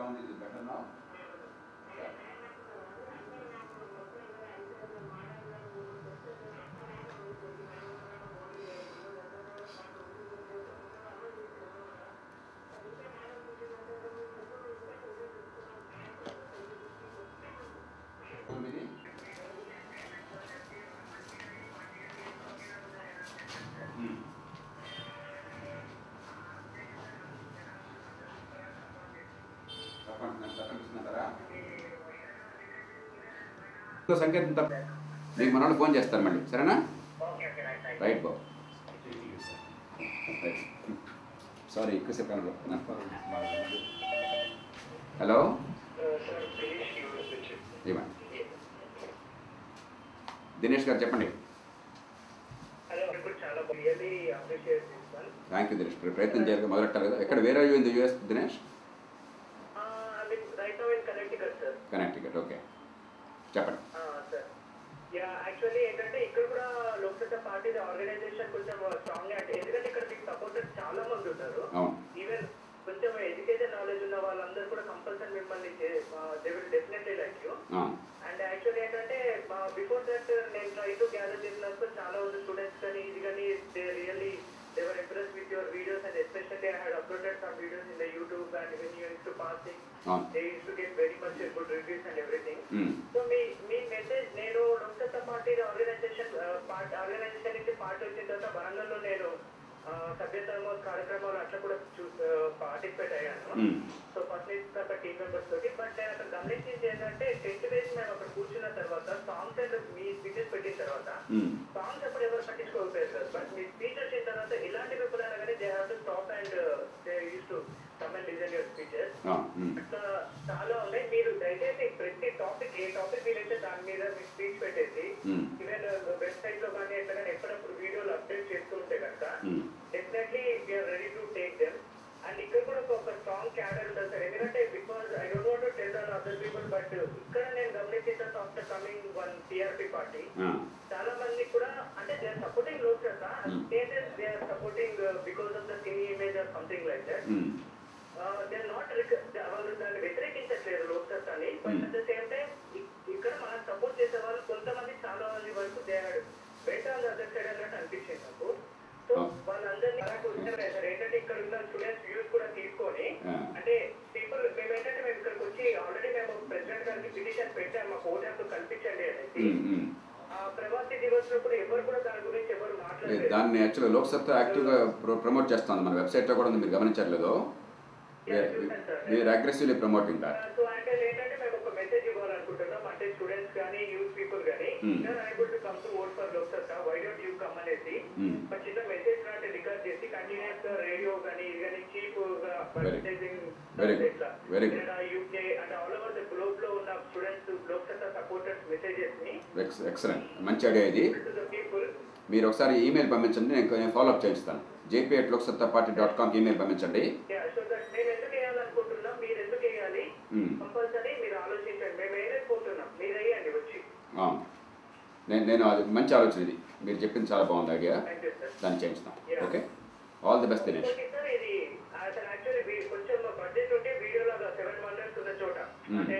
ఉంది? ఇది better now? సంకేతం తప్ప మీకు మనోళ్ళు ఫోన్ చేస్తారు మళ్ళీ, సరేనా? రైట్ బాబు, సారీ ఎక్కువసేపు కాదు. హలో దినేష్ గారు చెప్పండి. Thank you Dinesh. ప్రయత్నం చేయాలి, మొదలెట్టాలి కదా. ఎక్కడ వేరే in the US Dinesh? Connecticut. Okay చెప్పండి. యాక్చువల్లీ ఏంటంటే ఇక్కడ కూడా లోక్సత్తా పార్టీ ఆర్గనైజేషన్ కొంచెం స్ట్రాంగ్ అంటే ఎందుకంటే ఇక్కడ మీకు సపోర్టర్స్ చాలా మంది ఉంటారు. ఈవెన్ కొంచెం ఎడ్యుకేషన్ నాలెడ్జ్ ఉన్న వాళ్ళందరూ కూడా కంపల్సరీ మిమ్మల్ని they will definitely like you. And actually ఏంటంటే బిఫోర్ దట్ నేను ట్రై టు గ్యాదర్ చేసినప్పుడు చాలా మంది స్టూడెంట్స్ కానీ ఇది కానీ they really they were impressed with your videos, and especially I had uploaded some videos in the YouTube, and when you used to passing they used to get very much good reviews and everything. So me message nenu Loksatta party organization నుంచి part వచ్చిన తర్వాత వరంగల్లో నేను సభ్యత్వ కార్యక్రమాలు అట్లా కూడా participate అయ్యాను. సో ఫస్ట్ నుంచి అక్కడ టీమ్ మెంబర్స్ తోటి. బట్ నేను అక్కడ గమనించింది ఏంటంటే 10th డేస్ మేము అక్కడ కూర్చున్న తర్వాత సాంగ్స్ అండ్ మీ స్పీచెస్ పెట్టిన తర్వాత సాంగ్స్ అప్పుడు ఎవరు పట్టించుకోకపోయారు సార్. బట్ మీ స్పీచ్ వచ్చిన తర్వాత ఇలాంటి పీపుల్ అయినా కానీ they have to stop and they use to come and listen your speeches. అట్లా చాలా ఉన్నాయి. మీరు దయచేసి ప్రతి టాపిక్ ఏ టాపిక్ వీలైతే దాని మీద మీ స్పీచ్ పెట్టేసి ఈవెన్ వెబ్సైట్ లో కానీ ఎట్లా కానీ ఎప్పుడప్పుడు వీడియోలు అప్డేట్ చేస్తూ ఉంటే కనుక definitely we are ready to take them. And ఇక్కడ కూడా ఒక స్ట్రాంగ్ క్యాడర్ ఉంటుంది సార్. ఎందుకంటే because I don't want to tell on other people, but ఇక్కడ నేను గమనించిన తర్వాత after coming one TRP party చాలా మంది కూడా అంటే they are supporting Loksatta, status they are supporting because of the cine image or something like that. They are not వాళ్ళు దాన్ని వ్యతిరేకించట్లేదు లోక్సత్తాని. But at the same time ఇక్కడ మనం సపోర్ట్ చేసే వాళ్ళు కొంతమంది చాలా మంది వరకు they are better on the other side అన్నట్టు అనిపించింది నాకు. సో వాళ్ళందరినీ ఏంటంటే ఇక్కడ ఉన్న స్టూడెంట్స్ వ్యూస్ కూడా తీసుకొని అంటే పీపుల్ మేము ఏంటంటే మేము ఇక్కడికి వచ్చి ఆల్రెడీ మేము ప్రెసిడెంట్ గారికి పిటిషన్ పెట్టాము మాకు ఓటు కల్పించండి అనేసి. ప్రవాసీ దివస్ లో కూడా ఎవరు కూడా దాని గురించి ఎవరు మాట్లాడలేదు. దాన్ని యాక్చువల్గా లోక్సత్తా యాక్టివ్గా ప్రమోట్ చేస్తాను. మన వెబ్సైట్లో కూడా ఉంది, మీరు గమనించట్లేదు. Aggressively promoting that. సో అంటే ఏంటంటే మేము ఒక మెసేజ్ ఇవ్వాలనుకుంటున్నాం అంటే స్టూడెంట్స్ కానీ యూత్ పీపుల్ కానీ able to come to vote for Loksatta, why don't you come అనేసి ఒక చిన్న మెసేజ్ లాంటి రికార్డ్ చేసి కంటిన్యూస్ గా రేడియో కానీ ఇది కానీ చీప్ గా advertising UK and all over the globe లో ఉన్న స్టూడెంట్స్ లోక్సత్తా సపోర్టర్స్ మెసేజెస్ ని. ఎక్సలెంట్, మంచి ఐడియా ఇది. మీరు ఒకసారి ఈమెయిల్ పంపించండి, నేను ఫాలోఅప్ చేయిస్తాను. jp@loksattaparty.com ఈమెయిల్ పంపించండి. మేము ఎందుకు వేయాలనుకుంటున్నాం, మీరు ఎందుకు వేయాలి కంపల్సరీ మీరు ఆలోచించండి. మేము వేయలేకపోతున్నాం, మీరు వేయండి వచ్చి. నేను అది మంచి ఆలోచన, ఇది మీరు చెప్పింది చాలా బాగుంది ఐడియా, దాన్ని చేయిస్తాం. Okay, all the best Dinesh. Sir ఇది అసలు యాక్చువల్లీ కొంచెం బడ్జెట్ ఉంటే వీడియోలో 7 wonders ఉన్న చోట అంటే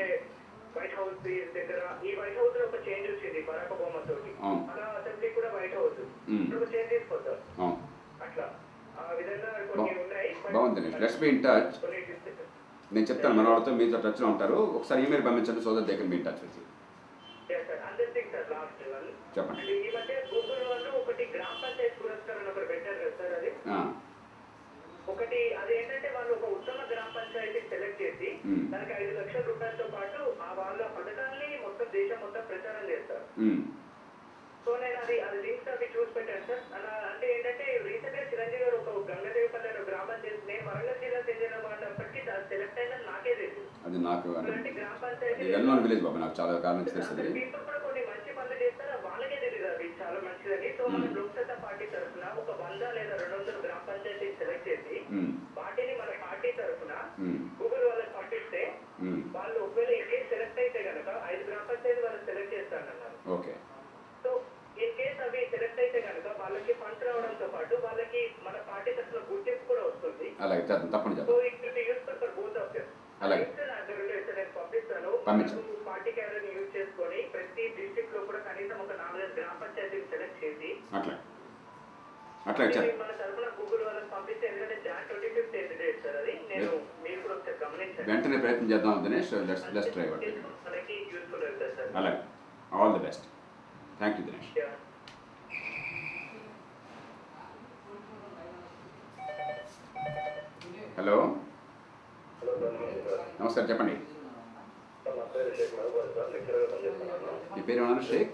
వైట్ హౌస్ దగ్గర ఈ వైట్ హౌస్ లో ఒక చేంజ్ వచ్చింది బరాక్ ఒబామా తోటి, అలా అసెంబ్లీ కూడా వైట్ హౌస్ ఒక చేంజ్ తీసుకొస్తారు. అట్లా ఆ విధంగా కొన్ని ఉన్నాయి. బాగుంది Dinesh, let's be in touch. నేను చెప్తాను మన వాళ్ళతో, మీతో టచ్లో ఉంటారు. ఒకసారి ఈమెయిల్ పంపించండి, so that they can be in touch with you. చెప్పండి. ఈ మధ్య గూగుల్ వాళ్ళు ఒకటి గ్రామ పంచాయత్ పురస్కారం ఒకటి పెట్టారు కదా సార్. అది ఒకటి అదేంటంటే వాళ్ళు ఒక ఉత్తమ గ్రామ పంచాయతీ సెలెక్ట్ చేసి దానికి 5 లక్షల రూపాయలతో పాటు ఆ వాళ్ళ పథకాన్ని మొత్తం దేశం మొత్తం ప్రచారం చేస్తారు. సో నేను అది లింక్స్ అవి చూసి పెట్టాను సార్. అలా అంటే ఏంటంటే రీసెంట్ గా చిరంజీవి గారు ఒక గంగదేవపల్లి గ్రామ పంచాయతీ నేను వరంగల్ జిల్లా చెందిన వాటప్పటికీ సెలెక్ట్ అయినా నాకే తెలుసు. అది నాకు గ్రామ పంచాయతీ విలేజ్ బాబు, నాకు చాలా కాలం నుంచి తెలుస్తుంది. పీపుల్ కూడా కొన్ని మంచి పనులు చేస్తారు, వాళ్ళకే తెలియదు అది చాలా మంచిదని. సో మనం లోక్సత్తా పార్టీ తరఫున ఒక 100 లేదా 200 గ్రామ పంచాయతీ సెలెక్ట్ చేసి వాటిని మన పార్టీ తరఫున గూగుల్ వాళ్ళకి పంపిస్తే వాళ్ళు ఒకవేళ ఇన్ కేసు సెలెక్ట్ అయితే కనుక 5 గ్రామ పంచాయతీ వాళ్ళు సెలెక్ట్ చేస్తానన్నారు. ఓకే, సో ఇన్ కేసు అవి సెలెక్ట్ అయితే కనుక వాళ్ళకి ఫండ్స్ రావడంతో పాటు వాళ్ళకి మన పార్టీ తరఫున గుర్తింపు కూడా వస్తుంది. అలాగే తప్పకుండా. So it will be useful for both of them. అలాగే ప్రతి డిస్ట్రిక్ట్ లో కూడా కనీసం ఒక 4 గ్రామ పంచాయతీలు సెలెక్ట్ చేసి అట్లా మన తరఫున గూగుల్ వాళ్ళకి పంపిస్తే, ఎందుకంటే జాన్ 25th డేట్ సార్ అది. నేను మీరు కూడా ఒకసారి గమనించండి. వెంటనే ప్రయత్నం చేద్దాం దినేష్. Let's try out. మనకి యూస్ఫుల్ అవుతుంది సార్. అలాగే, all the best. Thank you Dinesh. Hello, నమస్కారం, చెప్పండి. మీ పేరు ఏమన్నారు? షేక్.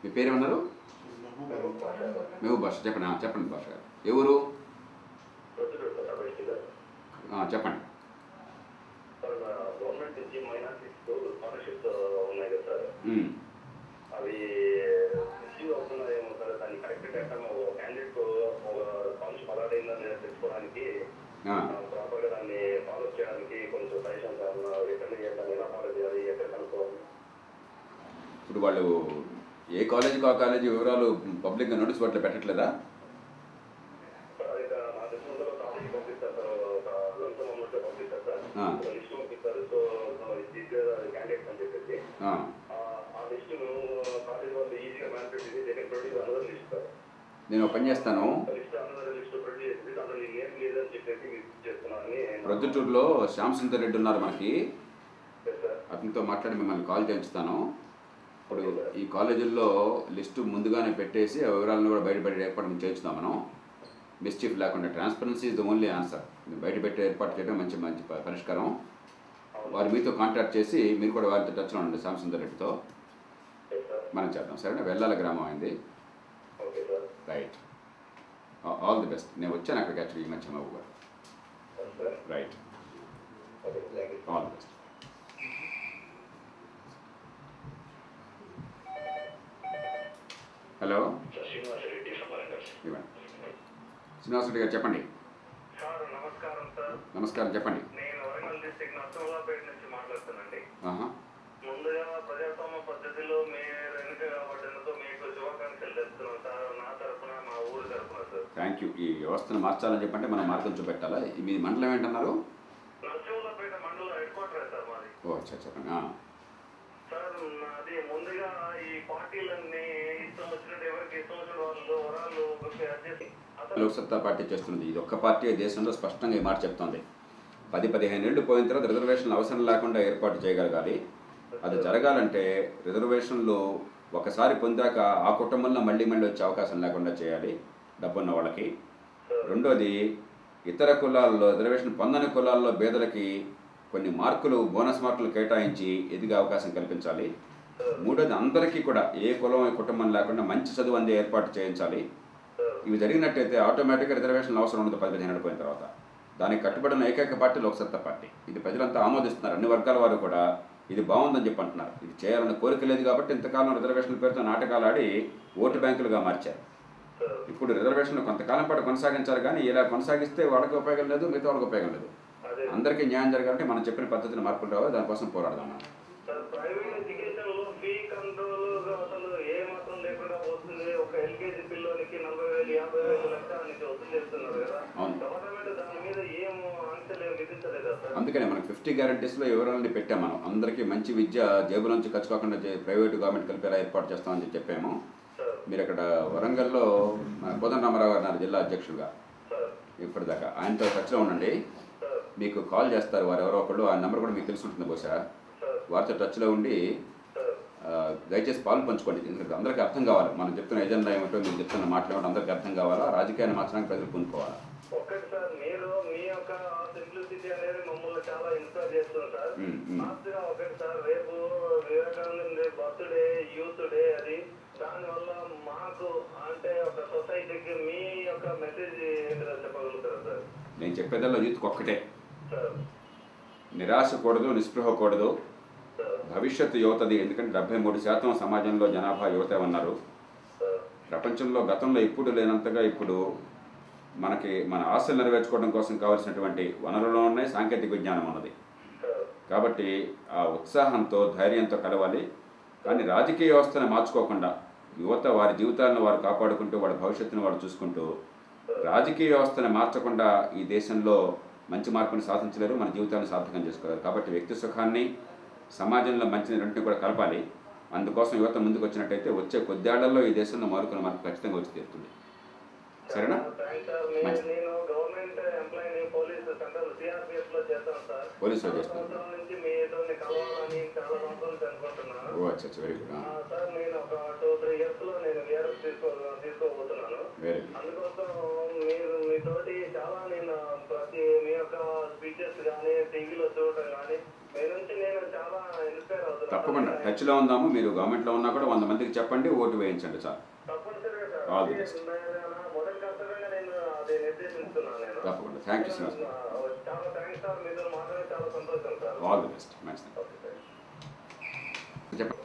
మీ పేరు ఏమన్నారు? మెహబూబ్ బాషా. చెప్పండి బాషా గారు. ఎవరు? చెప్పండి. గవర్నమెంట్ నుంచి మైనారిటీస్ స్కాలర్షిప్స్ ఉన్నాయి కదా సార్, అవి రిసీవ్ అవుతున్నాయేమో సార్. దాన్ని correct data candidate scholarship allot అయిందని తెలుసుకోవడానికి, ప్రాపర్గా దాన్ని ఫాలో చేయడానికి కొంచెం సజెషన్ సార్. ఎక్కడ చేయాలి, ఎలా ఫాలో చేయాలి, ఎక్కడ కనుక్కోవాలి? ఇప్పుడు వాళ్ళు ఏ కాలేజీకి ఆ కాలేజీ వివరాలు పబ్లిక్గా నోటీస్ బోర్డులో పెట్టట్లేదా? నేను పని చేస్తాను. ప్రొద్దుటూరులో శ్యామ్ సుందర్ రెడ్డి ఉన్నారు మనకి, అతనితో మాట్లాడి మిమ్మల్ని కాల్ చేయించుతాను. ఇప్పుడు ఈ కాలేజీల్లో లిస్టు ముందుగానే పెట్టేసి ఆ వివరాలను కూడా బయటపెట్టే ఏర్పాటు చేయించుదాం మనం. మిస్చీఫ్ లేకుండా. Transparency is the only answer. బయట పెట్టే ఏర్పాటు చేయడం మంచి పరిష్కారం. వారు మీతో కాంటాక్ట్ చేసి మీరు కూడా వారితో టచ్లో ఉండండి. శ్యామ్ సుందర్ రెడ్డితో మనం చేద్దాం. సరేనా? వెళ్ళాల గ్రామం అయింది. Right, all the best. నేను వచ్చాను అక్కడికి యాక్చువల్లీ ఈ మధ్య మహబూబ్ గారు. Right, all the best. Hello, Srinivas Reddy గారు చెప్పండి. నమస్కారం సార్. నమస్కారం, చెప్పండి. నేను వరంగల్ డిస్ట్రిక్ట్ నర్సరావుపేట నుంచి మాట్లాడుతున్నానండి. ముందుగా ప్రజాస్వామ్య పద్ధతిలో మీరు ఎన్నిక కాబట్టడంతో మీకు శుభాకాంక్షలు తెలుపుతున్నాను సార్, నా తరఫున, మా ఊరి తరఫున సార్. Thank you. ఈ వ్యవస్థను మార్చాలని చెప్పంటే మనం మార్గం చూపెట్టాలా? మీ మండలం ఏంటన్నారు? నర్సరావుపేట మండలం హెడ్ క్వార్టర్ సార్ మాది. ఓ చెప్పండి. సార్ అది ముందుగా ఈ పార్టీలన్నీ ఇష్టం వచ్చినట్టు ఎవరికి ఇష్టం వచ్చిన వాళ్ళు వరాలు లోక్సత్తా పార్టీ చేస్తున్నది. ఇది ఒక్క పార్టీ దేశంలో స్పష్టంగా ఈ మాట చెప్తోంది. 10-15 ఏళ్ళు పోయిన తర్వాత రిజర్వేషన్లు అవసరం లేకుండా ఏర్పాటు చేయగలగాలి. అది జరగాలంటే రిజర్వేషన్లు ఒకసారి పొందాక ఆ కుటుంబంలో మళ్ళీ వచ్చే అవకాశం లేకుండా చేయాలి డబ్బున్న వాళ్ళకి. రెండోది, ఇతర కులాల్లో రిజర్వేషన్ పొందని కులాల్లో పేదలకి కొన్ని మార్కులు, బోనస్ మార్కులు కేటాయించి ఎదిగే అవకాశం కల్పించాలి. మూడోది, అందరికీ కూడా ఏ కులం కుటుంబం లేకుండా మంచి చదువు అందే ఏర్పాటు చేయించాలి. ఇవి జరిగినట్టయితే ఆటోమేటిక్గా రిజర్వేషన్లు అవసరం ఉండదు 10-15 ఏళ్ళు పోయిన తర్వాత. దానికి కట్టుబడిన ఏకైక పార్టీ లోక్సత్తా పార్టీ. ఇది ప్రజలంతా ఆమోదిస్తున్నారు. అన్ని వర్గాల వారు కూడా ఇది బాగుందని చెప్పి అంటున్నారు. ఇది చేయాలన్న కోరిక లేదు కాబట్టి ఇంతకాలం రిజర్వేషన్ల పేరుతో నాటకాలు ఆడి ఓటు బ్యాంకులుగా మార్చారు. ఇప్పుడు రిజర్వేషన్లు కొంతకాలం పాటు కొనసాగించారు, కానీ ఇలా కొనసాగిస్తే వాళ్ళకి ఉపయోగం లేదు, మిగతా వాళ్ళకి ఉపయోగం లేదు. అందరికీ న్యాయం జరగాలంటే మనం చెప్పిన పద్ధతిని మార్పులు రావాలి. దానికోసం పోరాడదాం. అందుకనే మనకు 50 గ్యారంటీస్లో వివరాలని పెట్టాం. మనం అందరికీ మంచి విద్య జేబుల నుంచి ఖర్చు కాకుండా ప్రైవేటు గవర్నమెంట్ కలిపి ఎలా ఏర్పాటు చేస్తామని చెప్పాము. మీరు అక్కడ వరంగల్లో కోదండరామారావు గారు జిల్లా అధ్యక్షులుగా ఇప్పటిదాకా ఆయనతో టచ్లో ఉండండి. మీకు కాల్ చేస్తారు వారు ఎవరో ఒకళ్ళు. ఆ నెంబర్ కూడా మీకు తెలుసుంటుంది బహుశా. వారితో టచ్లో ఉండి దయచేసి పాలు పంచుకోండి. ఎందుకంటే అందరికీ అర్థం కావాలి. మనం చెప్తున్న ఎజెండా ఏమిటో, మీరు చెప్తున్న మాటలు ఏమిటో అందరికీ అర్థం కావాలా. రాజకీయాన్ని మార్చడానికి ప్రజలు పూనుకోవాలా. ఒక్కటి సార్, మీరు మీ యొక్క సింప్లిసిటీ అనేది మమ్మల్ని చాలా ఇన్స్పైర్ చేస్తుంది సార్. లాస్ట్గా ఒకటి సార్, రేపు వివేకానంద బర్త్డే, యూత్ డే అది. దానివల్ల మాకు అంటే ఒక సొసైటీకి మీ యొక్క మెసేజ్ ఏంటో చెప్పగలుగుతారా సార్? నేను చెప్పేదల్లా యూత్కి ఒక్కటే, నిరాశ కూడదు, నిస్పృహ కూడదు. భవిష్యత్తు యువతది. ఎందుకంటే 73% సమాజంలో జనాభా యువతే ఉన్నారు. ప్రపంచంలో గతంలో ఇప్పుడు లేనంతగా ఇప్పుడు మనకి మన ఆశలు నెరవేర్చుకోవడం కోసం కావాల్సినటువంటి వనరులు ఉన్నాయి, సాంకేతిక విజ్ఞానం ఉన్నది. కాబట్టి ఆ ఉత్సాహంతో, ధైర్యంతో కలవాలి. కానీ రాజకీయ వ్యవస్థను మార్చుకోకుండా యువత వారి జీవితాలను వారు కాపాడుకుంటూ, వాడి భవిష్యత్తును వారు చూసుకుంటూ, రాజకీయ వ్యవస్థను మార్చకుండా ఈ దేశంలో మంచి మార్పుని సాధించలేరు, మన జీవితాన్ని సార్థకం చేసుకోలేరు. కాబట్టి వ్యక్తి సుఖాన్ని, సమాజంలో మంచిని రెండింటిని కూడా కలపాలి. అందుకోసం యువత ముందుకు వచ్చినట్టయితే వచ్చే కొద్దేళ్లలో ఈ దేశంలో మారుకున్న మార్పు ఖచ్చితంగా వచ్చి తీరుతుంది. సరేనా? పోలీసులో చేస్తాను. ఓ అచ్చా, వెరీ గుడ్. Very good. అందుకోసం మీతోటి చాలా నేను ప్రతి మీ యొక్క స్పీచెస్ కానీ టీవీలో చూడటం కానీ మీ నుంచి నేను చాలా ఇన్స్పైర్ అవుతున్నాను. తప్పకుండా టచ్లో ఉందాము. మీరు గవర్నమెంట్లో ఉన్నా కూడా 100 మందికి చెప్పండి, ఓటు వేయించండి సార్. తప్పనిసరిగా సార్. All the best. మొదటి కర్తవ్యంగా నేను అది నిర్దేశిస్తున్నాను నేను. తప్పకుండా. Thank you Srinivas. చాలా థ్యాంక్స్ సార్. మీతో మాట్లాడి చాలా సంతోషం సార్. All the best. మంచిది. చెప్పండి.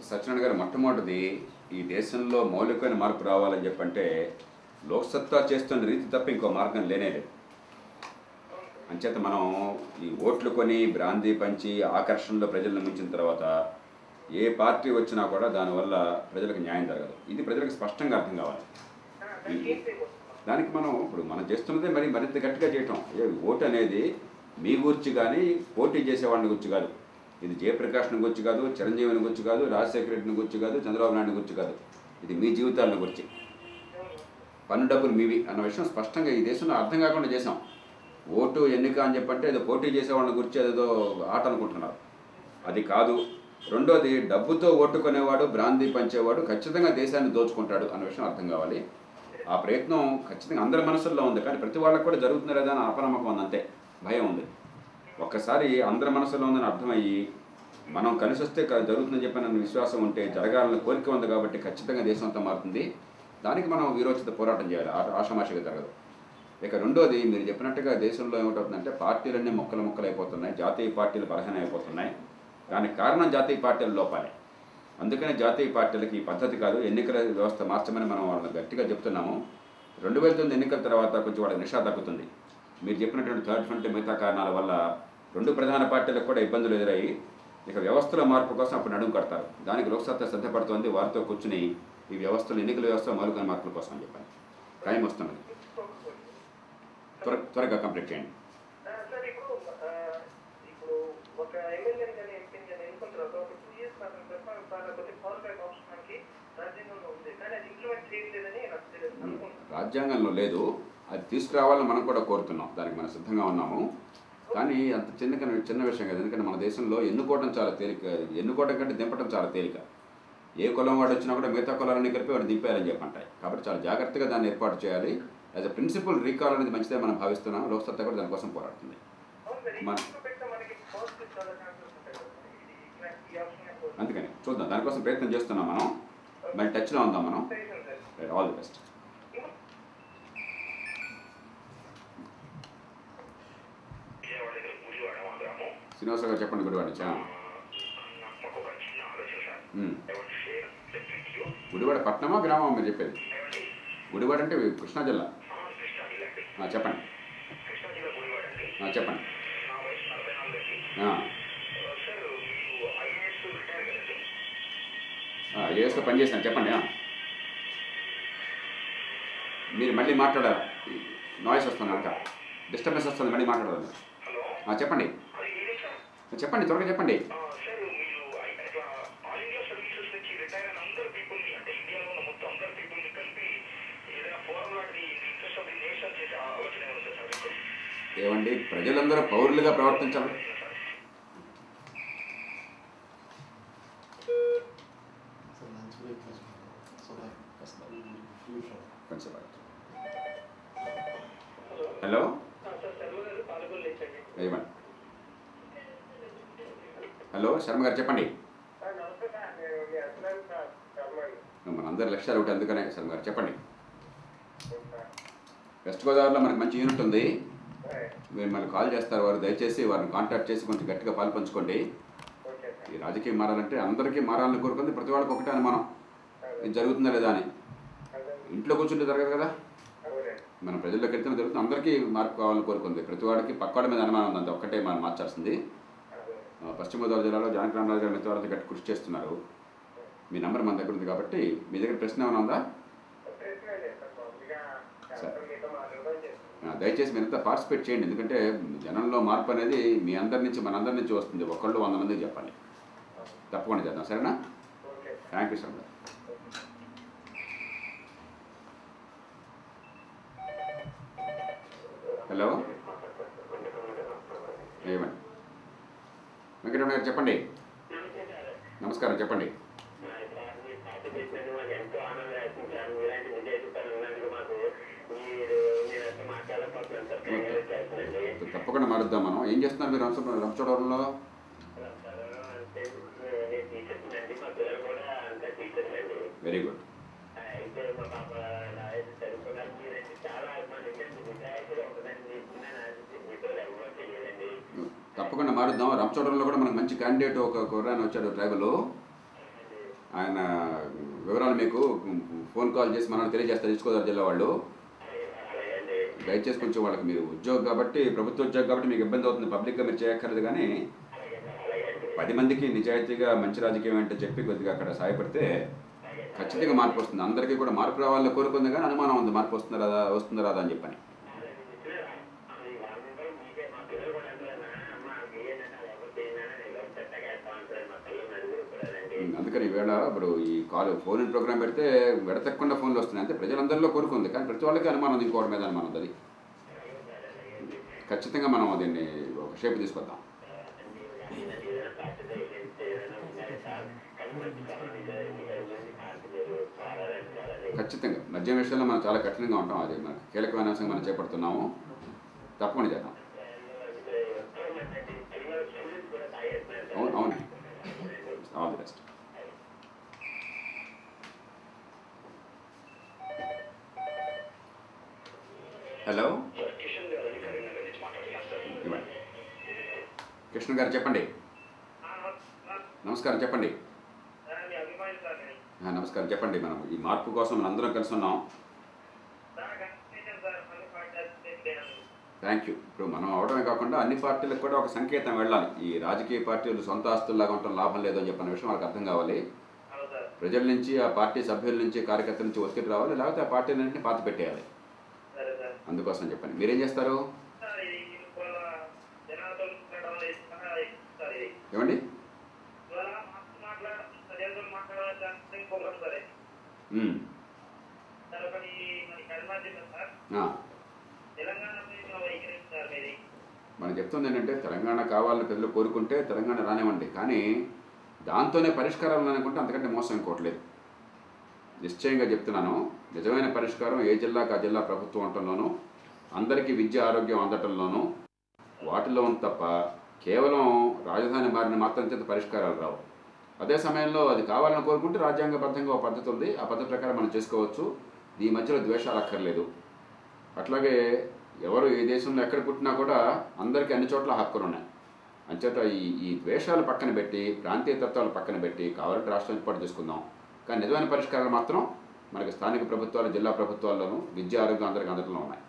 సత్యనారాయణ గారు, మొట్టమొదటిది ఈ దేశంలో మౌలికమైన మార్పు రావాలని చెప్పంటే లోక్సత్తా చేస్తున్న రీతి తప్ప ఇంకో మార్గం లేనేలేదు. అంచేత మనం ఈ ఓట్లు కొని బ్రాందీ పంచి ఆకర్షణలో ప్రజలను మించిన తర్వాత ఏ పార్టీ వచ్చినా కూడా దానివల్ల ప్రజలకు న్యాయం జరగదు. ఇది ప్రజలకు స్పష్టంగా అర్థం కావాలి. దానికి మనం చేస్తున్నదే మరింత గట్టిగా చేయటం. ఓటు అనేది మీ గురించి కానీ పోటీ చేసేవాడిని గురించి కాదు. ఇది జయప్రకాష్ని గురించి కాదు, చిరంజీవిని గురించి కాదు, రాజశేఖర రెడ్డిని గురించి కాదు, చంద్రబాబు నాయుడు గురించి కాదు. ఇది మీ జీవితాలను గురించి. పన్ను డబ్బులు మీవి అన్న విషయం స్పష్టంగా ఈ దేశంలో అర్థం కాకుండా చేసాం. ఓటు ఎన్నిక అని చెప్పంటే ఏదో పోటీ చేసేవాళ్ళని గురించి ఏదో ఆట అనుకుంటున్నారు. అది కాదు. రెండోది, డబ్బుతో ఓటు కొనేవాడు, బ్రాందీ పంచేవాడు ఖచ్చితంగా దేశాన్ని దోచుకుంటాడు అన్న విషయం అర్థం కావాలి. ఆ ప్రయత్నం ఖచ్చితంగా అందరి మనసుల్లో ఉంది, కానీ ప్రతి వాళ్ళకు కూడా జరుగుతుంది లేదా అని అపనమ్మకం ఉంది, అంతే. భయం ఉంది. ఒక్కసారి అందరి మనసులో ఉందని అర్థమయ్యి మనం కలిసి వస్తే జరుగుతుందని చెప్పిన విశ్వాసం ఉంటే, జరగాలని కోరిక ఉంది కాబట్టి ఖచ్చితంగా దేశం అంతా మారుతుంది. దానికి మనం వీరోచిత పోరాటం చేయాలి. ఆషామాషిగా జరగదు. ఇక రెండోది, మీరు చెప్పినట్టుగా దేశంలో ఏమిటవుతుందంటే పార్టీలన్నీ ముక్కలు అయిపోతున్నాయి, జాతీయ పార్టీలు బలహీన అయిపోతున్నాయి. దానికి కారణం జాతీయ పార్టీల లోపాలే. అందుకనే జాతీయ పార్టీలకి ఈ పద్ధతి కాదు, ఎన్నికల వ్యవస్థ మార్చమని మనం వాళ్ళని గట్టిగా చెప్తున్నాము. 2009 ఎన్నికల తర్వాత కొంచెం వాళ్ళకి నిషా తగ్గుతుంది. మీరు చెప్పినటువంటి థర్డ్ ఫ్రంట్ మిగతా కారణాల వల్ల 2 ప్రధాన పార్టీలకు కూడా ఇబ్బందులు ఎదురయ్యి ఇక వ్యవస్థల మార్పు కోసం అప్పుడు నడుము కడతారు. దానికి లోక్సత్తా సిద్ధపడుతోంది. వారితో కూర్చుని ఈ వ్యవస్థలు, ఎన్నికల వ్యవస్థ మౌలిక మార్పుల కోసం అని చెప్పాను. టైం వస్తున్నది, త్వరగా కంప్లీట్ చేయండి. రాజ్యాంగంలో లేదు, అది తీసుకురావాలని మనం కూడా కోరుతున్నాం. దానికి మనం సిద్ధంగా ఉన్నాము. కానీ అంత చిన్న విషయం కాదు. ఎందుకంటే మన దేశంలో ఎన్నుకోవడం చాలా తేలిక, ఎన్నుకోవడం కంటే దింపడం చాలా తేలిక. ఏ కులం వాడు వచ్చినా కూడా మిగతా కులాలన్నీ కలిపి వాడు దింపేయాలని చెప్పంటాయి. కాబట్టి చాలా జాగ్రత్తగా దాన్ని ఏర్పాటు చేయాలి. యాజ్ అ ప్రిన్సిపల్ రీకాల్ అనేది మంచిదే మనం భావిస్తున్నాం. లోక్సత్తా కూడా దానికోసం పోరాడుతుంది. అందుకని చూద్దాం, దానికోసం ప్రయత్నం చేస్తున్నాం మనం. మళ్ళీ టచ్లో ఉందాం మనం. All the best. శ్రీనివాసరావు గారు చెప్పండి. గుడివాడ నుంచి. గుడివాడ పట్టణమా గ్రామమా మీరు చెప్పేది? గుడివాడ అంటే కృష్ణా జిల్లా. చెప్పండి చెప్పండి. ఐఏఎస్లో పనిచేసాను. చెప్పండి. మీరు మళ్ళీ మాట్లాడారు, నాయిస్ వస్తుంది, అంట డిస్టర్బెన్స్ వస్తుంది, మళ్ళీ మాట్లాడాలి. చెప్పండి చెప్పండి, త్వరగా చెప్పండి. ఏమండి, ప్రజలందరూ పౌరులుగా ప్రవర్తించాలి. హలో, ఏమండి? హలో, శర్మ గారు చెప్పండి. మనందరి లక్ష్యాలు ఒకటి, అందుకనే శర్మ గారు చెప్పండి. వెస్ట్ గోదావరిలో మనకి మంచి యూనిట్ ఉంది. మీరు మళ్ళీ కాల్ చేస్తారు వారు. దయచేసి వారిని కాంటాక్ట్ చేసి కొంచెం గట్టిగా పాలు పంచుకోండి. ఈ రాజకీయం మారాలంటే అందరికీ మారాలని కోరుకుంది. ప్రతి వాళ్ళకి ఒకటే అనుమానం, ఇది జరుగుతుందా లేదా అని. ఇంట్లో కూర్చుంటే జరగదు కదా, మనం ప్రజల్లోకి వెళ్తేనే జరుగుతుంది. అందరికీ మార్పు కావాలని కోరుకుంది. ప్రతి వాడికి పక్కవాడి మీద అనుమానం ఉంది, అంత ఒక్కటే మనం మార్చాల్సింది. పశ్చిమ గోదావరి జిల్లాలో జానకి రామరాజు గారు మిగతా వాళ్ళతో గట్టి కృషి చేస్తున్నారు. మీ నెంబర్ మన దగ్గర ఉంది కాబట్టి మీ దగ్గర ప్రశ్న ఏమైనా ఉందా? దయచేసి మీరంతా పార్టిసిపేట్ చేయండి, ఎందుకంటే జనంలో మార్పు అనేది మీ అందరి నుంచి మనందరి నుంచి వస్తుంది. ఒకళ్ళు 100 మందికి చెప్పాలి. తప్పకుండా చేద్దాం, సరేనా? Thank you so much. Hello, ఏమండి వెంకటరమణ గారు చెప్పండి. నమస్కారం, చెప్పండి. తప్పకుండా మారుద్దాం మనం. ఏం చేస్తున్నారు మీరు రంపచోడవరంలో? Very good. తప్పకుండా మారుద్దాం. రంపచోడవరంలో కూడా మనకు మంచి క్యాండిడేట్ ఒక కుర్రాయన వచ్చాడు, ట్రైబల్. ఆయన వివరాలు మీకు ఫోన్ కాల్ చేసి మనం తెలియజేస్తారు, ఈస్ట్ జిల్లా వాళ్ళు. దయచేసి కొంచెం వాళ్ళకి, మీరు ఉద్యోగం కాబట్టి, ప్రభుత్వ ఉద్యోగం కాబట్టి మీకు ఇబ్బంది అవుతుంది, పబ్లిక్గా మీరు చేయక్కర్లేదు. కానీ 10 మందికి నిజాయితీగా మంచి రాజకీయం అంటే చెప్పి కొద్దిగా అక్కడ సహాయపడితే ఖచ్చితంగా మార్పు వస్తుంది. అందరికీ కూడా మార్పు రావాలని కోరుకుంది, కానీ అనుమానం ఉంది మార్పు వస్తుందా రాదా అని చెప్పని. అందుకని ఈవేళ ఇప్పుడు ఈ ఫోన్ ఇన్ ప్రోగ్రామ్ పెడితే వెడతెక్కకుండా ఫోన్లు వస్తున్నాయి. అంటే ప్రజలందరిలో కోరుకుంది, కానీ ప్రతి వాళ్ళకి అనుమానం ఉంది, ఇంకోటి మీద అనుమానం ఉంది. ఖచ్చితంగా మనం దీన్ని ఒక షేప్ తీసుకొద్దాం. ఖచ్చితంగా మద్యం విషయంలో మనం చాలా కఠినంగా ఉంటాం. అది మనకు కీలకమైన అంశంగా మనం చేపడుతున్నాము. తప్పకుండా చేద్దాం. అవును, all the best. Hello, Krishna గారు చెప్పండి. నమస్కారం, చెప్పండి. నమస్కారం, చెప్పండి. మనం ఈ మార్పు కోసం మనం అందరం కలిసి ఉన్నాం. Thank you. ఇప్పుడు మనం అవడమే కాకుండా అన్ని పార్టీలకు కూడా ఒక సంకేతం వెళ్ళాలి. ఈ రాజకీయ పార్టీలు సొంత ఆస్తుల్లాగా ఉండటం లాభం లేదని చెప్పిన విషయం వాళ్ళకి అర్థం కావాలి. ప్రజల నుంచి, ఆ పార్టీ సభ్యుల నుంచి, కార్యకర్తల నుంచి ఒత్తిడి రావాలి, లేకపోతే ఆ పార్టీలన్నింటినీ పాతి పెట్టేయాలి. అందుకోసం చెప్పండి. మీరేం చేస్తారు? ఏమండి? మనం చెప్తుంది ఏంటంటే, తెలంగాణ కావాలని ప్రజలు కోరుకుంటే తెలంగాణ రానివ్వండి, కానీ దాంతోనే పరిష్కారాలు అనుకుంటే అంతకంటే మోసం ఇంకోట్లేదు. నిశ్చయంగా చెప్తున్నాను, నిజమైన పరిష్కారం ఏ జిల్లాకు ఆ జిల్లా ప్రభుత్వం ఉండటంలోనూ, అందరికీ విద్య ఆరోగ్యం అందటంలోనూ, వాటిలో ఉంది తప్ప కేవలం రాజధాని మారిన మాత్రం చేత పరిష్కారాలు రావు. అదే సమయంలో అది కావాలని కోరుకుంటే రాజ్యాంగబద్ధంగా ఒక పద్ధతి ఉంది, ఆ పద్ధతి ప్రకారం మనం చేసుకోవచ్చు. ఈ మధ్యలో ద్వేషాలు అక్కర్లేదు. అట్లాగే ఎవరు ఏ దేశంలో ఎక్కడ పుట్టినా కూడా అందరికీ అన్ని చోట్ల హక్కులు ఉన్నాయి. అంచేత ఈ ద్వేషాలు పక్కన పెట్టి, ప్రాంతీయ తత్వాలు పక్కన పెట్టి కావాలంటే రాష్ట్రం ఏర్పాటు చేసుకుందాం. కానీ నిజమైన పరిష్కారాలు మాత్రం మనకి స్థానిక ప్రభుత్వాలు, జిల్లా ప్రభుత్వాల్లోనూ విద్య ఆరోగ్యం అందరికీ అందరిలో ఉన్నాయి,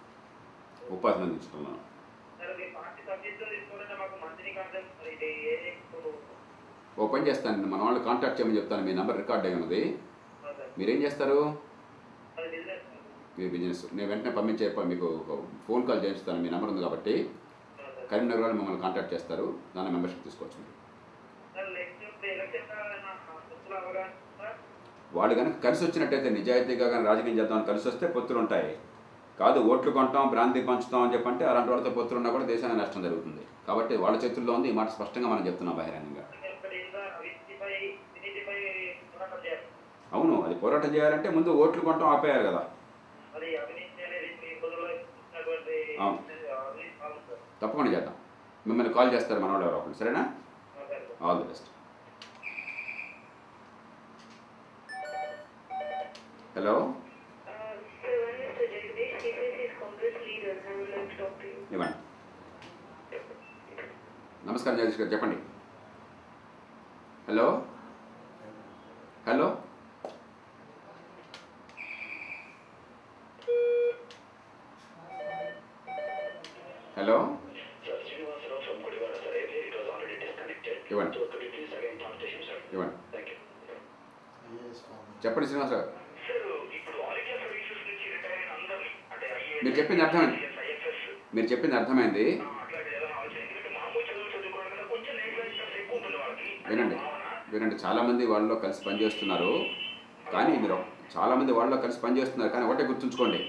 ఉపాధిని అందించడంలోనూ. ఓ పని చేస్తాను, మన వాళ్ళు కాంటాక్ట్ చేయమని చెప్తాను. మీ నెంబర్ రికార్డ్ అయి ఉన్నది. మీరేం చేస్తారు? మీ బిజినెస్. నేను వెంటనే పంపించే మీకు ఫోన్ కాల్ చేస్తాను. మీ నెంబర్ ఉంది కాబట్టి కరీంనగర్ వాళ్ళు మిమ్మల్ని కాంటాక్ట్ చేస్తారు, దాని మెంబర్షిప్ తీసుకోవచ్చు. వాళ్ళు కనుక కలిసి వచ్చినట్టయితే, నిజాయితీగా కానీ రాజకీయం చేద్దామని కలిసి వస్తే పొత్తులు ఉంటాయి. కాదు ఓట్లు కొంటాం, భ్రాంతి పంచుతాం అని చెప్పంటే అలాంటి వాళ్ళతో పొత్తులు ఉన్నా కూడా దేశానికి నష్టం జరుగుతుంది. కాబట్టి వాళ్ళ చేతుల్లో ఉంది. ఈ మాట స్పష్టంగా మనం చెప్తున్నాం బహిరంగంగా. అవును, అది పోరాటం చేయాలంటే ముందు ఓట్లు కొంటాం ఆపేయాలి కదా. అవును, తప్పకుండా చేద్దాం. మిమ్మల్ని కాల్ చేస్తారు మన వాళ్ళు ఎవరో ఒకరు, సరేనా? All the best. హలో, ఇవ్వండి. నమస్కారం జగదీష్ గారు, చెప్పండి. హలో, హలో, హలో, ఇవ్వండి. ఇవ్వండి. చెప్పండి శ్రీనివాసరావు. మీరు చెప్పింది అర్థమైంది, మీరు చెప్పింది అర్థమైంది. వినండి వినండి, చాలామంది వాళ్ళలో కలిసి పనిచేస్తున్నారు, కానీ మీరు చాలామంది వాళ్ళలో కలిసి పనిచేస్తున్నారు, కానీ ఒకటే గుర్తుంచుకోండి,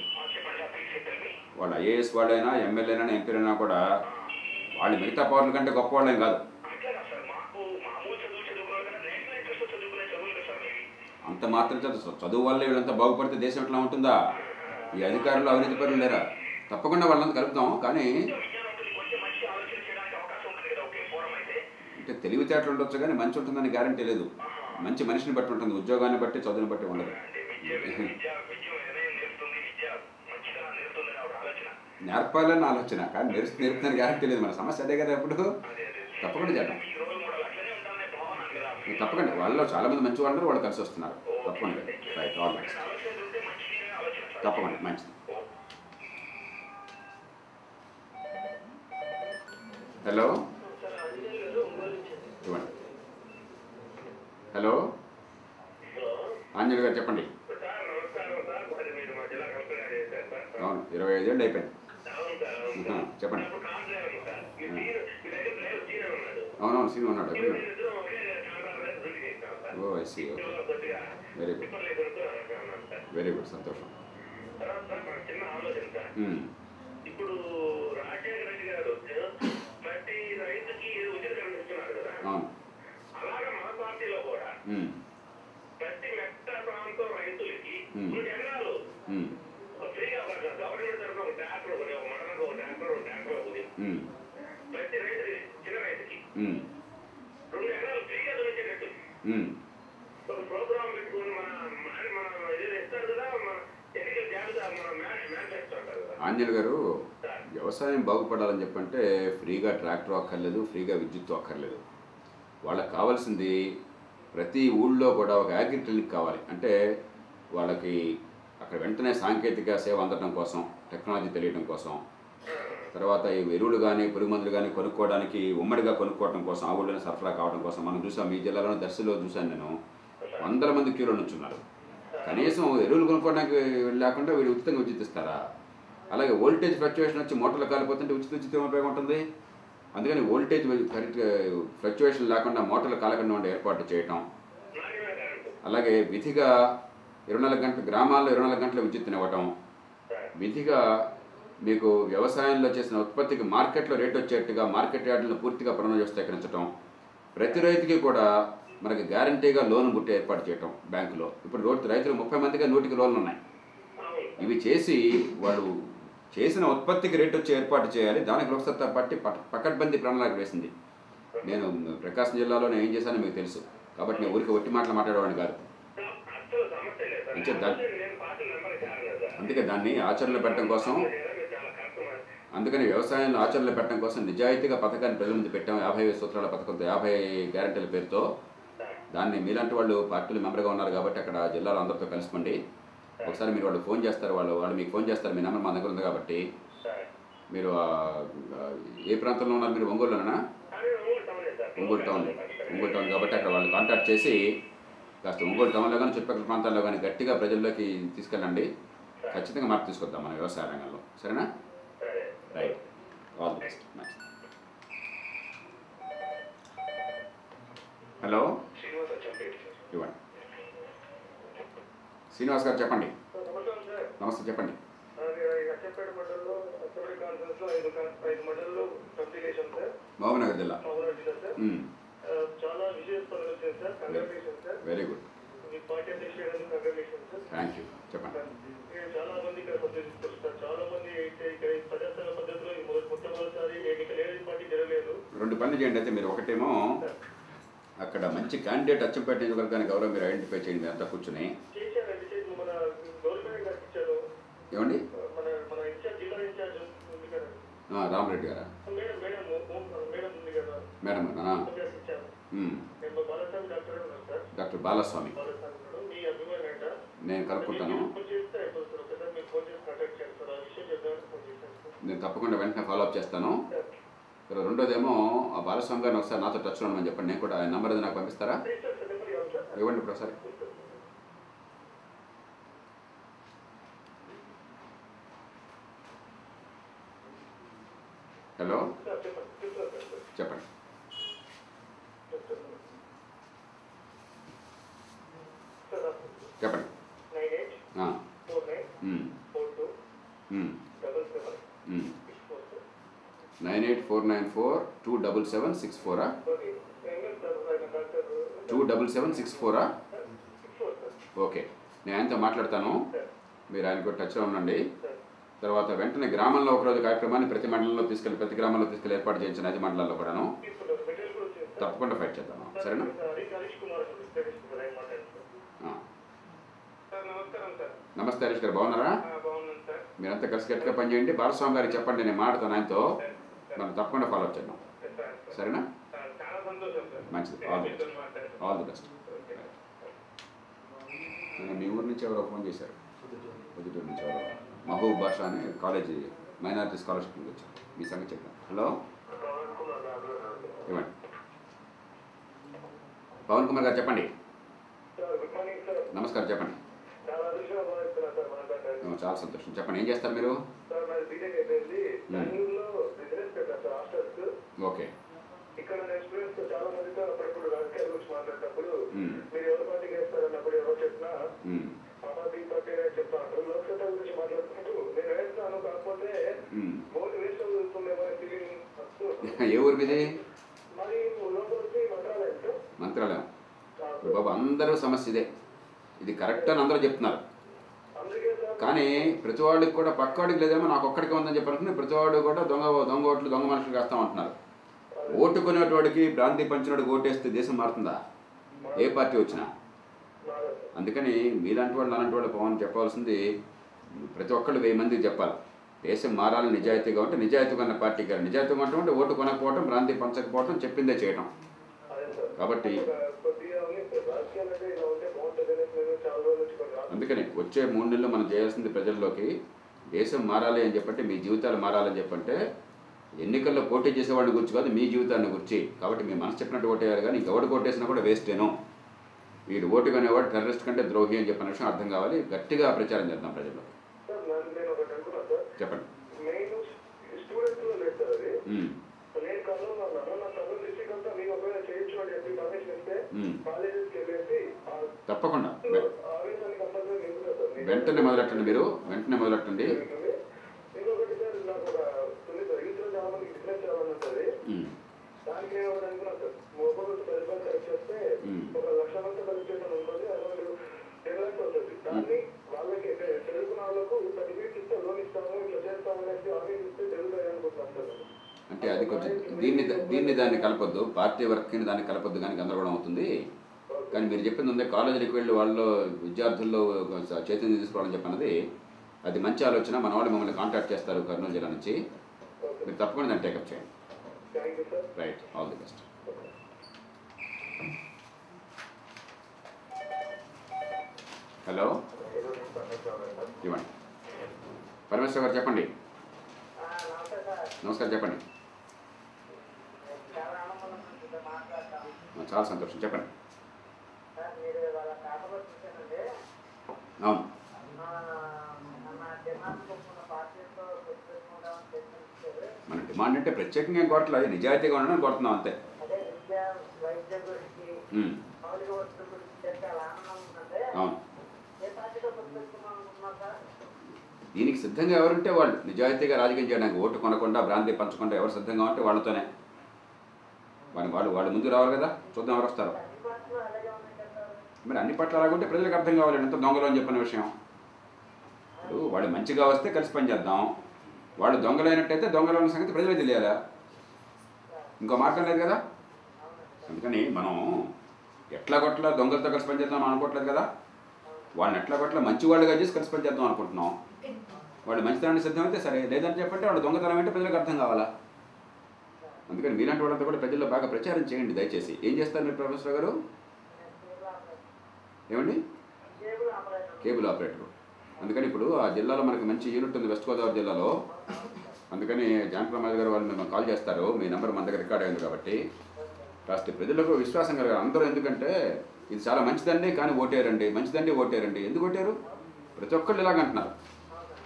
వాళ్ళు ఐఏఎస్ వాళ్ళైనా ఎమ్మెల్యేనా ఎంపీలైనా కూడా వాళ్ళు మిగతా పౌరుల కంటే గొప్ప వాళ్ళేం కాదు. అంత మాత్రం చదువు వల్ల వీళ్ళంతా బాగుపడితే దేశం ఎట్లా ఉంటుందా? ఈ అధికారులు అవినీతి పరులు లేరా? తప్పకుండా వాళ్ళంతా కలుపుతాం, కానీ అంటే తెలివితేటలు ఉండొచ్చు కానీ మంచి ఉంటుందని గ్యారంటీ లేదు. మంచి మనిషిని బట్టి ఉంటుంది, ఉద్యోగాన్ని బట్టి చదువుని బట్టి ఉండదు. నేర్పాలని ఆలోచన, కానీ నేర్పుతుందని గ్యారంటీ లేదు. మన సమస్య అదే కదా. ఎప్పుడు తప్పకుండా చేద్దాం, తప్పకుండా. వాళ్ళలో చాలామంది మంచి వాళ్ళు వాళ్ళు కలిసి వస్తున్నారు, తప్పకుండా. రైట్, ఆల్ రైట్, తప్పకుండా, మంచిది. హలో, ఇవ్వండి. హలో, ఆంజనేయ గారు చెప్పండి. అవును, 25 ఏళ్ళు అయిపోయింది. చెప్పండి. అవునవును, సీన్ ఉన్నాడు. Oh I see, okay, very good, very good, సంతోషం. ఇప్పుడు రాజశేఖర రెడ్డి గారు ప్రతి రైతుకి ఉచిత ఇస్తున్నారు కదా, అలాగే మా పార్టీలో కూడా ప్రతి మెట్ట ప్రాంతం రైతులకి 3 ఎకరాలు ఫ్రీగా గవర్నమెంట్ తరఫున ఒక ట్రాక్టర్, ఒక మండలం ఒక ట్రాక్టర్, ఒక ట్రాక్టర్ ఒకటి ప్రతి రైతు, చిన్న రైతుకి 2 ఎకరాలు ఫ్రీగా దొరికేటట్టు ఒక ప్రోగ్రామ్ పెట్టుకుని మన ఇది ఇస్తారు కదా, మన ఎన్నికల జాబితా మన మేనిఫెస్టో అంటారు కదా. ఆంజనేయ గారు, వ్యవసాయం బాగుపడాలని చెప్పంటే ఫ్రీగా ట్రాక్టర్ అక్కర్లేదు, ఫ్రీగా విద్యుత్ అక్కర్లేదు. వాళ్ళకి కావాల్సింది ప్రతి ఊళ్ళో కూడా ఒక అగ్రి క్లినిక్ కావాలి. అంటే వాళ్ళకి అక్కడ వెంటనే సాంకేతిక సేవ అందడం కోసం, టెక్నాలజీ తెలియడం కోసం, తర్వాత ఈ ఎరువులు కానీ పురుగు మందులు కానీ కొనుక్కోవడానికి ఉమ్మడిగా కొనుక్కోవడం కోసం, ఆ ఊళ్ళోనే సరఫరా కావడం కోసం. మనం చూసాం, మీ జిల్లాలోని దర్శిలో చూశాను నేను, వందల మంది క్యూలో నుంచున్నారు. కనీసం ఎరువులు కొనుక్కోవడానికి లేకుండా వీళ్ళు ఉచితంగా విద్యుత్ ఇస్తారా? అలాగే వోల్టేజ్ ఫ్లక్చువేషన్ వచ్చి మోటార్లు కాలిపోతుంటే ఉచితం ఉపయోగం ఉంటుంది. అందుకని వోల్టేజ్ కరెక్ట్ ఫ్లక్చువేషన్ లేకుండా మోటార్లు కాలకుండా ఉండే ఏర్పాటు చేయటం, అలాగే విధిగా 24 గంటల గ్రామాల్లో 24 గంటల విద్యుత్తుని ఇవ్వటం, విధిగా మీకు వ్యవసాయంలో చేసిన ఉత్పత్తికి మార్కెట్లో రేటు వచ్చేట్టుగా మార్కెట్ యార్డులను పూర్తిగా పునర్వ్యవస్థీకరించడం, ప్రతి రైతుకి కూడా మనకి గ్యారంటీగా లోన్ బుట్టే ఏర్పాటు చేయటం బ్యాంకులో. ఇప్పుడు రైతులు 30 మందిగా 100కి లోన్లు ఉన్నాయి. ఇవి చేసి వాళ్ళు చేసిన ఉత్పత్తికి రేటు వచ్చి ఏర్పాటు చేయాలి. దానికి లోక్సత్తా పార్టీ పకడ్బందీ ప్రణాళిక వేసింది. నేను ప్రకాశం జిల్లాలో నేను ఏం చేశానో మీకు తెలుసు, కాబట్టి నేను ఊరికి ఒట్టి మాటలు మాట్లాడేవాడిని కాదు. అందుకే దాన్ని ఆచరణలో పెట్టడం కోసం, అందుకని వ్యవసాయంలో ఆచరణలో పెట్టడం కోసం నిజాయితీగా పథకాన్ని ప్రజల ముందు పెట్టాం. 50 సూత్రాల పథకంతో 50 గ్యారెంటీల పేరుతో. దాన్ని మీలాంటి వాళ్ళు పార్టీలు మెంబర్గా ఉన్నారు కాబట్టి అక్కడ జిల్లాలో అందరితో కలిసిపోండి. ఒకసారి మీరు వాళ్ళు ఫోన్ చేస్తారు, వాళ్ళు మీకు ఫోన్ చేస్తారు. మీ నెంబర్ మా దగ్గర ఉంది కాబట్టి. మీరు ఏ ప్రాంతంలో ఉన్నారు మీరు? ఒంగోలులోనా? ఒంగోలు టౌన్ కాబట్టి అక్కడ వాళ్ళు కాంటాక్ట్ చేసి కాస్త ఒంగోలు టౌన్లో కానీ చుట్టుపక్కల ప్రాంతాల్లో కానీ గట్టిగా ప్రజల్లోకి తీసుకెళ్ళండి. ఖచ్చితంగా మార్పు తీసుకొద్దాం మన వ్యవసాయ రంగంలో. సరేనా? Right, all the best. Hello, ఇవ్వండి. శ్రీనివాస్ గారు చెప్పండి. నమస్తే, చెప్పండి. మహబూబ్నగర్ జిల్లా. Very good, thank you. చెప్పండి. చాలా మంది ఇక్కడ పద్ధతి చాలా మంది ఇక్కడ ప్రజాస్వామ్య పద్ధతిలో మొట్టమొదటిసారి ఎన్నికలు ఏ పార్టీ జరగలేదు. 2 పనులు చేయండి. అయితే మీరు ఒకటేమో అక్కడ మంచి క్యాండిడేట్ అచ్చంపేట నియోజకవర్గానికి ఎవరో మీరు ఐడెంటిఫై చేయండి. మీరు అంతా కూర్చుని మన గవర్నమెంట్ గారికి ఇచ్చారు. ఏమండి? మన ఇన్ఛార్జ్, జిల్లా ఇన్ఛార్జ్ ఉంది కదా, రామరెడ్డి గారా? Madam doctor Balaswamy. నేను కలుపుకుంటాను. నేను తప్పకుండా వెంటనే ఫాలోఅప్ చేస్తాను. రెండోదేమో ఆ బాలస్వామి గారిని ఒకసారి నాతో టచ్లో ఉండమని చెప్పండి. నేను కూడా ఆయన నెంబర్ అది నాకు పంపిస్తారా? ఇవ్వండి ఇప్పుడు ఒకసారి. హలో చెప్పండి. చెప్పండి. 9849427764 27764. ఓకే, నేను ఆయనతో మాట్లాడతాను, మీరు ఆయనకు టచ్లో ఉండండి. తర్వాత వెంటనే గ్రామంలో ఒకరోజు కార్యక్రమాన్ని ప్రతి మండలంలో తీసుకెళ్ళి ప్రతి గ్రామంలో తీసుకెళ్ళి ఏర్పాటు చేయించిన 5 మండలాల్లో కూడాను తప్పకుండా ఫైట్ చేద్దాము. సరేనా? నమస్తే హరీష్ గారు, బాగున్నారా? మీరంతా కలిసి గట్టిగా పనిచేయండి. బాలస్వామి గారికి చెప్పండి, నేను మాట్లాడతాను ఆయనతో, మనం తప్పకుండా ఫాలో అప్ చేద్దాం. సరేనా? మంచిది. All the best. మీ ఊరి నుంచి ఎవరో ఫోన్ చేశారు, పొద్దుటూరు నుంచి ఎవరో మహబూబ్ బాషా అని కాలేజీ మైనారిటీ స్కాలర్షిప్ నుంచి వచ్చారు. మీ సంగతి చెప్పాను. హలో, ఇవ్వండి. పవన్ కుమార్ గారు చెప్పండి. నమస్కారం, చెప్పండి. చాలా సంతోషం, చెప్పండి. ఏం చేస్తారు మీరు? ఓకే. ఇక్కడ స్టూడెంట్స్ చాలా మందితో అప్పుడప్పుడు రాజకీయాల గురించి మాట్లాడేటప్పుడు మీరు ఎవరి పార్టీకి వేస్తారన్నప్పుడు ఎవరు చెప్పినా పార్టీ పార్టీ చెప్తాను. లోక్సభ గురించి మాట్లాడుకుంటూ నేను వేస్తాను, కాకపోతే ఓటు వేస్ట్ అవుతుందేమో ఫీలింగ్. ఏ ఊరు మీది? మరి లోపలికి మంత్రాలయం. మంత్రాలయం బాబు, అందరూ సమస్య ఇదే. ఇది కరెక్ట్ అని అందరూ చెప్తున్నారు, కానీ ప్రతి వాడికి కూడా పక్కవాడికి లేదేమో నాకు ఒక్కడికి ఉందని చెప్పారంటే ప్రతివాడు కూడా దొంగ ఓట్లు దొంగ మనుషులు వేస్తామంటున్నారు. ఓటు కొనేటోడికి భ్రాంతి పంచినోడికి ఓటేస్తే దేశం మారుతుందా? ఏ పార్టీ వచ్చినా. అందుకని మీలాంటి వాళ్ళు అలాంటి వాళ్ళు పవన్ చెప్పాల్సింది ప్రతి ఒక్కళ్ళు 1000 మందికి చెప్పాలి. దేశం మారాలని నిజాయితీగా ఉంటే నిజాయితీగా ఉన్న పార్టీకి గారు, నిజాయితీగా ఉంటే ఓటు కొనకపోవటం, భ్రాంతి పంచకపోవటం, చెప్పిందే చేయటం. కాబట్టి అందుకని వచ్చే 3 నెలలు మనం చేయాల్సింది ప్రజల్లోకి దేశం మారాలి అని చెప్పంటే, మీ జీవితాలు మారాలని చెప్పంటే ఎన్నికల్లో పోటీ చేసేవాడిని గురించి కాదు, మీ జీవితాన్ని గురించి. కాబట్టి మీ మనసు చెప్పినట్టు ఓటేయాలి, కానీ ఎవడు ఓటేసినా కూడా వేస్టేను. వీడు ఓటు కొనేవాడు టెర్రరిస్ట్ కంటే ద్రోహి అని చెప్పిన విషయం అర్థం కావాలి. గట్టిగా ప్రచారం చేద్దాం ప్రజల్లో. చెప్పండి. తప్పకుండా వెంటనే మొదలెట్టండి, మీరు వెంటనే మొదలెట్టండి. అంటే అది కొంచెం దీన్ని దాన్ని కలపొద్దు, పార్టీ వర్క్ని దాన్ని కలపొద్దు, కానీ గందరగోళం అవుతుంది. కానీ మీరు చెప్పింది ఉంది, కాలేజీకి వెళ్ళి వాళ్ళు విద్యార్థుల్లో చైతన్యం తీసుకోవాలని చెప్పన్నది అది మంచి ఆలోచన. మన వాళ్ళు మమ్మల్ని కాంటాక్ట్ చేస్తారు కర్నూలు జిల్లా నుంచి, మీరు తప్పకుండా దాన్ని టేకప్ చేయండి. Right, all the best. Hello, ఇవ్వండి. పరమేశ్వర్ గారు చెప్పండి. నమస్కారం, చెప్పండి. చాలా సంతోషం, చెప్పండి. అవును, మన డిమాండ్ అంటే ప్రత్యేకంగా ఏం కోరట్లేదు, నిజాయితీగా ఉండడం కోరుతున్నాం అంతే. అవును, దీనికి సిద్ధంగా ఎవరుంటే వాళ్ళు, నిజాయితీగా రాజకీయం చేయడానికి, ఓటు కొనకుండా భ్రాంతి పంచకుండా ఎవరు సిద్ధంగా ఉంటే వాళ్ళతోనే వాళ్ళు ముందుకు రావాలి కదా. చూద్దాం ఎవరు వస్తారు. మరి అన్ని పట్ల అలాగుంటే ప్రజలకు అర్థం కావాలి ఎంత దొంగలు అని చెప్పిన విషయం. ఇప్పుడు వాళ్ళు మంచిగా వస్తే కలిసి పనిచేద్దాం, వాళ్ళు దొంగలైనట్టయితే దొంగలు ఉన్న సంగతి ప్రజలకు తెలియాలా, ఇంకో మార్గం లేదు కదా. అందుకని మనం ఎట్లా కొట్లా దొంగలతో కలిసి పనిచేద్దాం అనుకోవట్లేదు కదా. వాళ్ళని ఎట్లా కొట్లా మంచివాళ్ళుగా చేసి కలిసి పనిచేద్దాం అనుకుంటున్నాం. వాళ్ళు మంచితనానికి సిద్ధమైతే సరే, లేదని చెప్పంటే వాళ్ళు దొంగతనం అంటే ప్రజలకు అర్థం కావాలా. అందుకని మీలాంటి వాళ్ళంతా కూడా ప్రజల్లో బాగా ప్రచారం చేయండి దయచేసి. ఏం చేస్తారు మీరు ప్రొఫెసర్ గారు? ఏమండి? Cable operator. అందుకని ఇప్పుడు ఆ జిల్లాలో మనకి మంచి యూనిట్ ఉంది వెస్ట్ గోదావరి జిల్లాలో. అందుకని జానప్రమాద్ గారు వాళ్ళు మిమ్మల్ని కాల్ చేస్తారు, మీ నెంబర్ మన దగ్గర రికార్డ్ అయింది కాబట్టి కాస్త ప్రజలకు విశ్వాసం కలగాలి అందరూ. ఎందుకంటే ఇది చాలా మంచిదండి కానీ ఓటేరండి, మంచిదండి ఓటేరండి. ఎందుకు ఓటారు? ప్రతి ఒక్కళ్ళు ఇలాగంటున్నారు.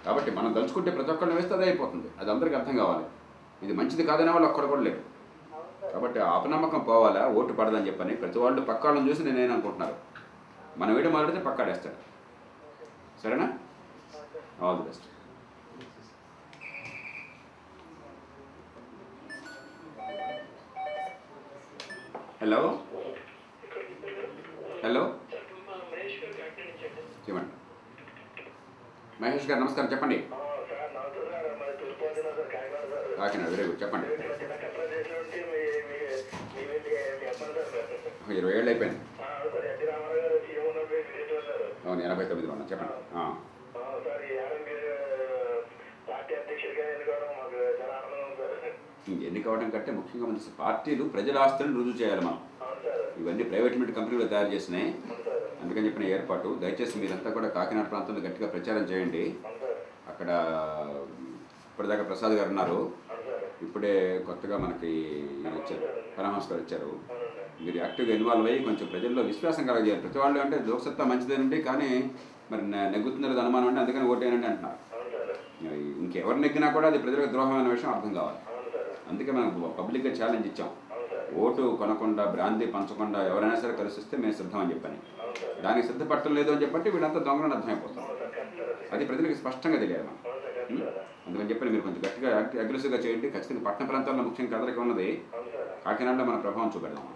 కాబట్టి మనం తలుచుకుంటే ప్రతి ఒక్కళ్ళు వేస్తే అదే అయిపోతుంది. అది అందరికీ అర్థం కావాలి. ఇది మంచిది కాదనే వాళ్ళు ఒక్కడు కూడా లేరు. కాబట్టి ఆ అపనమ్మకం పోవాలా, ఓటు పడదని చెప్పని ప్రతి వాళ్ళు పక్క వాళ్ళని చూసి నేనేం అనుకుంటున్నారు. మనం వేయడం మొదలైతే పక్కాడేస్తాడు. సరేనా? All the best. Hello hello చెప్పండి మహేష్ గారు, నమస్కారం. చెప్పండి. కాకినాడ. Very good. చెప్పండి. 20 ఏళ్ళు అయిపోయింది. అవును, 89లో ఉన్నా. చెప్పండి. ఎన్నిక అవడం కంటే ముఖ్యంగా మన పార్టీలు ప్రజల ఆస్తులను రుజువు చేయాలి. మనం ఇవన్నీ ప్రైవేట్ లిమిటెడ్ కంపెనీలు తయారు చేసినాయి. అందుకని చెప్పిన ఏర్పాటు. దయచేసి మీరంతా కూడా కాకినాడ ప్రాంతంలో గట్టిగా ప్రచారం చేయండి. అక్కడ ఇప్పటిదాకా ప్రసాద్ గారు ఉన్నారు, ఇప్పుడే కొత్తగా మనకి వచ్చారు, పరమహంస గారు వచ్చారు. మీరు యాక్టివ్గా ఇన్వాల్వ్ అయ్యి కొంచెం ప్రజల్లో విశ్వాసం కలగజేయాలి. ప్రతి వాళ్ళు అంటే లోక్సత్తా మంచిదేనండి, కానీ మరి నెగ్గుతున్నారు అనుమానం అంటే అందుకని ఓటేనండి అంటున్నారు. ఇంకెవరు నెగ్గినా కూడా అది ప్రజలకు ద్రోహమైన విషయం అర్థం కావాలి. అందుకే మనం పబ్లిక్గా ఛాలెంజ్ ఇచ్చాం. ఓటు కొనకుండా, బ్రాంతి పంచకుండా ఎవరైనా సరే కలిసిస్తే మేము సిద్ధం అని చెప్పని. దానికి సిద్ధపడటం లేదు అని చెప్పంటే వీళ్ళంతా దొంగలను అర్థమైపోతాం. అది ప్రజలకు స్పష్టంగా తెలియాలి మనం. అందుకని చెప్పి మీరు కొంచెం గట్టిగా అగ్రెసివ్గా చేయండి. ఖచ్చితంగా పట్టణ ప్రాంతాల్లో ముఖ్యంగా కదలిక ఉన్నది. కాకినాడలో మన ప్రభావం చూపెడదాం.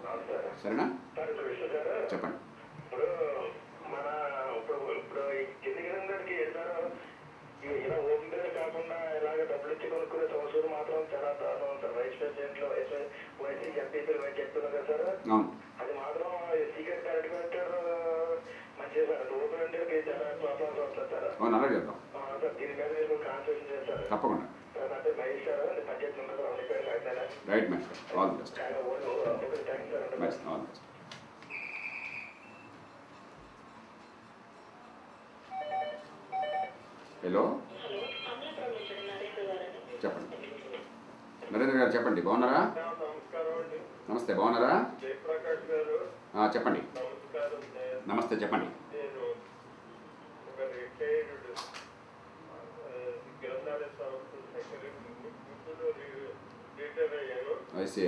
సరేనా? చెప్పండి. అవును, అలాగే చేద్దాం. తప్పకుండా. Right match. All the best. Match all the best. Hello చెప్పండి. నరేంద్ర గారు చెప్పండి. బాగున్నారా? నమస్తే. బాగున్నారా? చెప్పండి. నమస్తే. చెప్పండి. ఐసీ.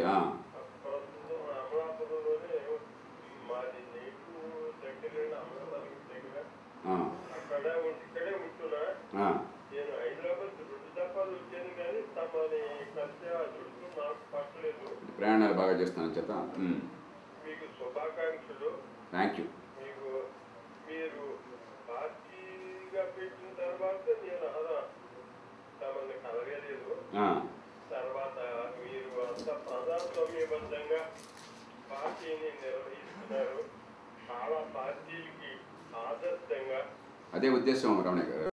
ప్రయాణాలు బాగా చేస్తానని చెప్తా. మీకు శుభాకాంక్షలు. Thank you. మీరు పార్టీగా పెట్టిన తర్వాత నేను తమని కలగలేదు. తర్వాత మీరు అంత ప్రజాస్వామ్యబద్ధంగా పార్టీని నిర్వహిస్తున్నారు. చాలా పార్టీలకి ఆదర్శంగా. అదే ఉద్దేశం రమణ గారు.